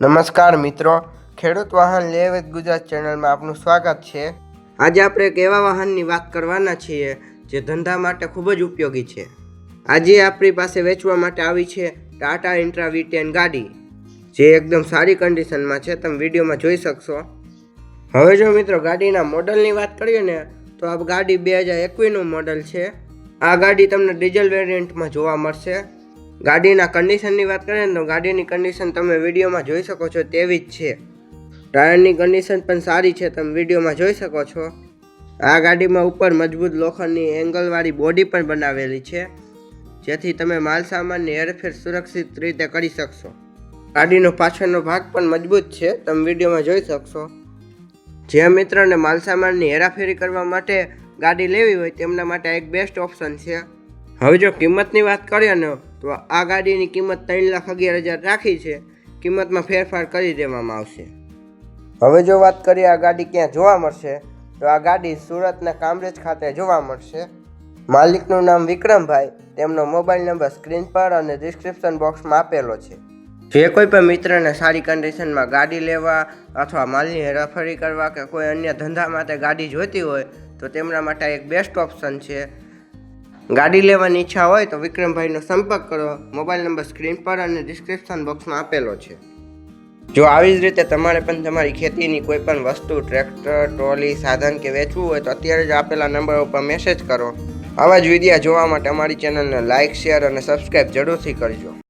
નમસ્કાર મિત્રો, ખેડૂત વાહન લે વિથ ગુજરાત ચેનલમાં આપનું સ્વાગત છે। આજે આપણે એક એવા વાહનની વાત કરવાના છીએ જે ધંધા માટે ખૂબ જ ઉપયોગી છે। આજે આપણી પાસે વેચવા માટે આવી છે ટાટા ઇન્ટ્રા V10 ગાડી, જે એકદમ સારી કન્ડિશનમાં છે, તમે વિડીયોમાં જોઈ શકશો। હવે જો મિત્રો ગાડીના મોડલની વાત કરીએ ને તો આ ગાડી 2021નું મોડલ છે। આ ગાડી તમને ડીઝલ વેરિયન્ટમાં જોવા મળશે। ગાડીના કન્ડિશનની વાત કરીએ ને તો ગાડીની કન્ડિશન તમે વિડીયોમાં જોઈ શકો છો તેવી જ છે। ટાયરની કન્ડિશન પણ સારી છે, તમે વિડીયોમાં જોઈ શકો છો। આ ગાડીમાં ઉપર મજબૂત લોખંડની એંગલવાળી બોડી પણ બનાવેલી છે, જેથી તમે માલ સામાનની હેરફેર સુરક્ષિત રીતે કરી શકશો। ગાડીનો પાછળનો ભાગ પણ મજબૂત છે, તમે વિડીયોમાં જોઈ શકશો। જે મિત્રોને માલ સામાનની હેરાફેરી કરવા માટે ગાડી લેવી હોય તેમના માટે એક બેસ્ટ ઓપ્શન છે। હવે જો કિંમતની વાત કરીએ ને તો આ ગાડીની કિંમત 3,11,000 રાખી છે। કિંમતમાં ફેરફાર કરી દેવામાં આવશે। હવે જો વાત કરીએ આ ગાડી ક્યાં જોવા મળશે તો આ ગાડી સુરતના કામરેજ ખાતે જોવા મળશે। માલિકનું નામ વિક્રમભાઈ, તેમનો મોબાઈલ નંબર સ્ક્રીન પર અને ડિસ્ક્રિપ્શન બોક્સમાં આપેલો છે। જે કોઈ પણ મિત્રને સારી કન્ડિશનમાં ગાડી લેવા અથવા માલની હેરાફેરી કરવા કે કોઈ અન્ય ધંધા માટે ગાડી જોઈતી હોય તો તેમના માટે એક બેસ્ટ ઓપ્શન છે। ગાડી લેવાની ઈચ્છા હોય તો વિક્રમભાઈનો સંપર્ક કરો, મોબાઈલ નંબર સ્ક્રીન પર અને ડિસ્ક્રિપ્શન બોક્સમાં આપેલો છે। જો આવી જ રીતે તમારે પણ તમારી ખેતીની કોઈ પણ વસ્તુ, ટ્રેક્ટર, ટ્રોલી, સાધન કે વેચવું હોય તો અત્યારે જ આપેલા નંબર ઉપર મેસેજ કરો। આવા જ વિડીયો જોવા માટે અમારી ચેનલને લાઇક, શેર અને સબસ્ક્રાઈબ જરૂરથી કરજો।